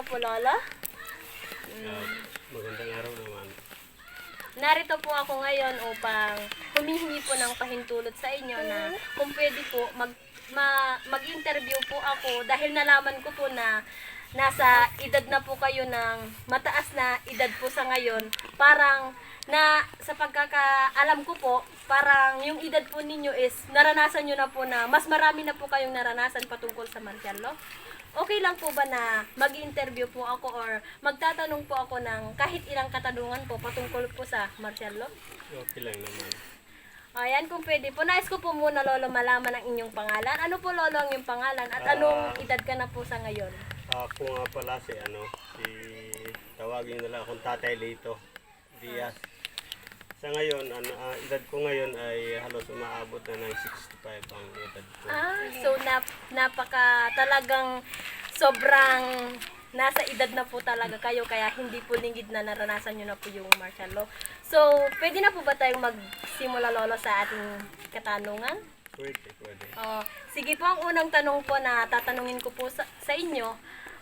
po, Lolo. Magandang araw naman. Narito po ako ngayon upang humihingi po ng pahintulot sa inyo na kung pwede po mag-interview po ako dahil nalaman ko po na nasa edad na po kayo ng mataas na edad po sa ngayon. Parang na sa pagkakaalam ko po, parang yung edad po ninyo is naranasan nyo na po na mas marami na po kayong naranasan patungkol sa martial law. Okay lang po ba na mag-interview po ako or magtatanong po ako ng kahit ilang katanungan po patungkol po sa martial law? Okay lang naman. Ayan, kung pwede po. Nais ko po muna, Lolo, malaman ang inyong pangalan. Ano po, Lolo, ang inyong pangalan? At anong edad ka na po sa ngayon? Ako nga pala si tawagin nila akong Tatay Lito Diaz. Sa ngayon, edad ko ngayon ay halos umaabot na ng 65 ang edad ko. So napaka talagang sobrang nasa edad na po talaga kayo kaya hindi po lingid na naranasan nyo na po yung martial law. So, pwede na po ba tayong magsimula, Lolo, sa ating katanungan? Pwede. Sige po, ang unang tanong po na tatanungin ko po sa inyo,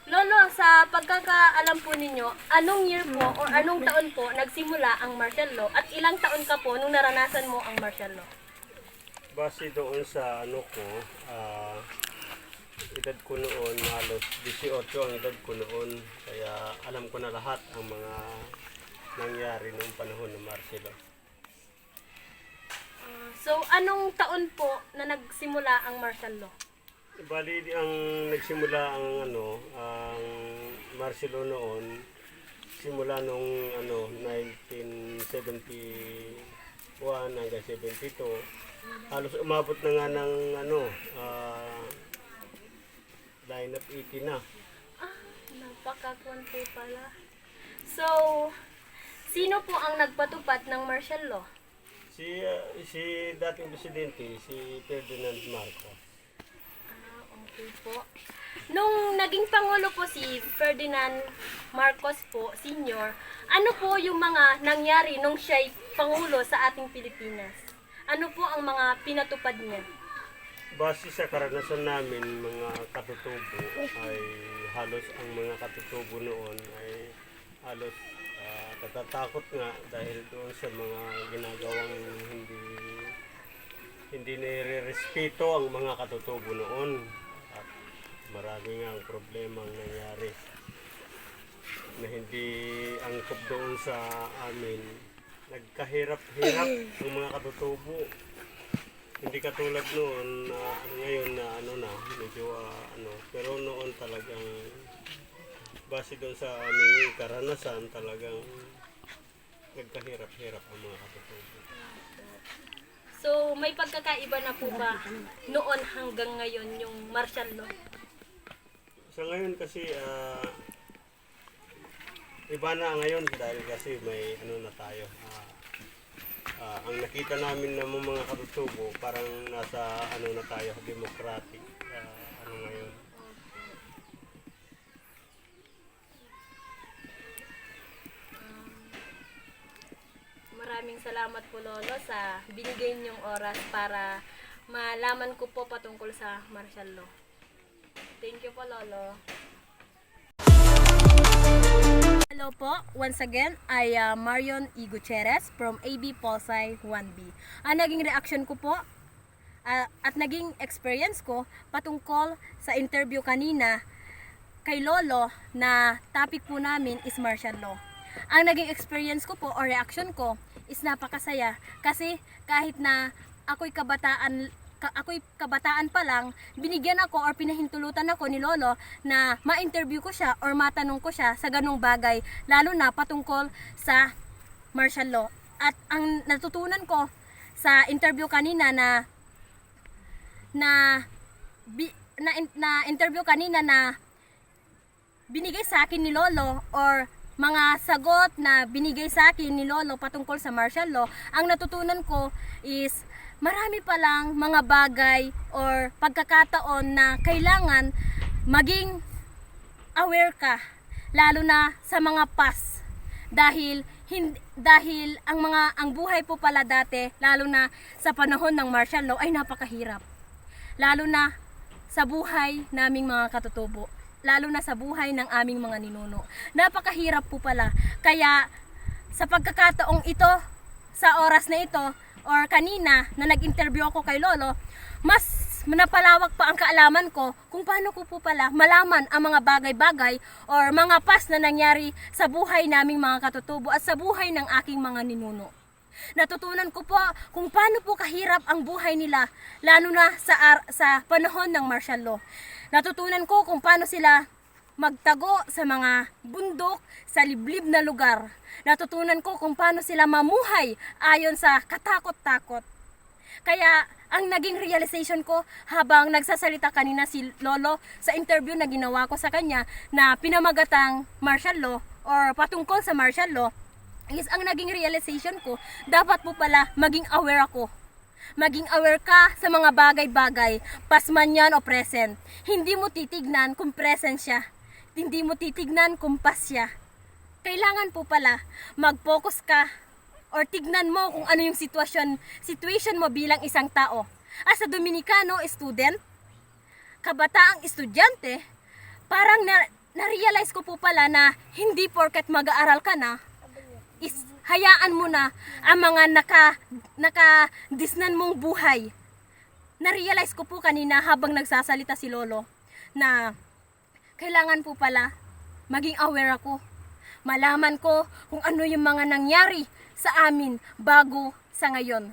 Lolo, sa pagkakaalam po ninyo, anong year po or anong taon po nagsimula ang martial law at ilang taon ka po nung naranasan mo ang martial law? Base doon sa edad ko noon, halos 18 ang edad ko noon. Kaya alam ko na lahat ang mga nangyari noong panahon ng martial law. So, anong taon po na nagsimula ang martial law? Bali ang nagsimula ang martial law noon simula nung 1971 hanggang 72. Halos umabot na nga ng line of 80 na. Napakakuan po pala. So, sino po ang nagpatupad ng martial law? Si dating presidente, si Ferdinand Marcos. Okay po. Nung naging pangulo po si Ferdinand Marcos po, senior, ano po yung mga nangyari nung siya'y pangulo sa ating Pilipinas? Ano po ang mga pinatupad niya? Base sa karanasan namin, mga katutubo ay halos ang mga katutubo noon ay halos natatakot nga dahil doon sa mga ginagawang hindi nire-respeto ang mga katutubo noon. At marami nga ang problema ang nangyari na hindi angkop doon sa amin. Nagkahirap-hirap ang mga katutubo. Hindi katulad noon ngayon na medyo pero noon talagang base doon sa aming karanasan talagang nagkahirap-hirap ang mga katutubo. So, may pagkakaiba na po ba noon hanggang ngayon yung martial law? Sa ngayon kasi iba na ngayon dahil kasi may na tayo. Ang nakita namin ng mga katutubo parang nasa na tayo, democratic ngayon. Maraming salamat po, Lolo, sa binigay niyong oras para malaman ko po patungkol sa martial law. Thank you po, Lolo. Hello po, once again, I am Marion E. Gutierrez from AB Polsai 1B. Ang naging reaction ko po at naging experience ko patungkol sa interview kanina kay Lolo na topic po namin is martial law. Ang naging experience ko po or reaction ko is napakasaya kasi kahit na ako'y kabataan pa lang, binigyan ako or pinahintulutan ako ni Lolo na ma-interview ko siya or matanong ko siya sa ganung bagay, lalo na patungkol sa martial law. At ang natutunan ko sa interview kanina na interview kanina na binigay sa akin ni Lolo or mga sagot na binigay sa akin ni Lolo patungkol sa martial law, ang natutunan ko is marami palang mga bagay or pagkakataon na kailangan maging aware ka, lalo na sa mga past. Dahil ang buhay po pala dati, lalo na sa panahon ng martial law, ay napakahirap. Lalo na sa buhay naming mga katutubo. lalo na sa buhay ng aming mga ninuno. Napakahirap po pala. Kaya sa pagkakataong ito, sa oras na ito, or kanina na nag-interview ako kay Lolo, mas napalawak pa ang kaalaman ko kung paano ko po pala malaman ang mga bagay-bagay or mga past na nangyari sa buhay naming mga katutubo at sa buhay ng aking mga ninuno. Natutunan ko po kung paano po kahirap ang buhay nila, lalo na sa panahon ng martial law. Natutunan ko kung paano sila magtago sa mga bundok, sa liblib na lugar. Natutunan ko kung paano sila mamuhay ayon sa katakot-takot. Kaya ang naging realization ko habang nagsasalita kanina si Lolo sa interview na ginawa ko sa kanya na pinamagatang martial law or patungkol sa martial law, is ang naging realization ko, dapat po pala maging aware ako. Maging aware ka sa mga bagay-bagay, past man yan o present. Hindi mo titignan kung present siya. Hindi mo titignan kung past siya. Kailangan po pala mag-focus ka or tignan mo kung ano yung situation mo bilang isang tao. As a Dominicano student, kabataang estudyante, parang na-realize ko po pala na hindi porket mag-aaral ka na, is hayaan mo na ang mga nakadisnan mong buhay. Na-realize ko po kanina habang nagsasalita si Lolo na kailangan po pala maging aware ako. Malaman ko kung ano yung mga nangyari sa amin bago sa ngayon.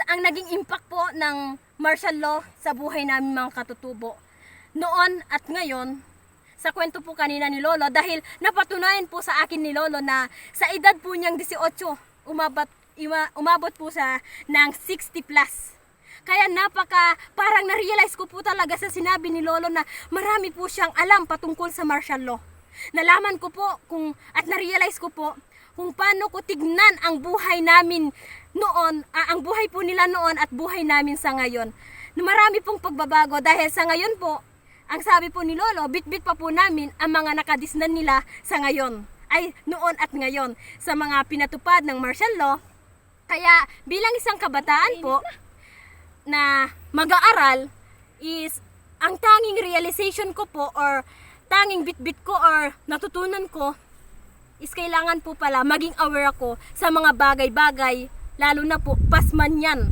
Ang naging impact po ng martial law sa buhay namin mga katutubo noon at ngayon, sa kwento po kanina ni Lolo, dahil napatunayan po sa akin ni Lolo na sa edad po niyang 18, umabot po sa ng 60 plus. Kaya parang na-realize ko po talaga sa sinabi ni Lolo na marami po siyang alam patungkol sa martial law. Nalaman ko po at na-realize ko po kung paano ko tignan ang buhay namin noon, ang buhay po nila noon at buhay namin sa ngayon. Marami pong pagbabago dahil sa ngayon po, ang sabi po ni Lolo, bit-bit pa po namin ang mga nakadisnan nila sa ngayon, ay noon at ngayon, sa mga pinatupad ng martial law. Kaya bilang isang kabataan po na mag-aaral, is ang tanging realization ko po or tanging bit-bit ko or natutunan ko is kailangan po pala maging aware ako sa mga bagay-bagay, lalo na po pasman yan.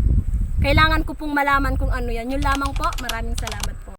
Kailangan ko pong malaman kung ano yan. Yun lamang po. Maraming salamat po.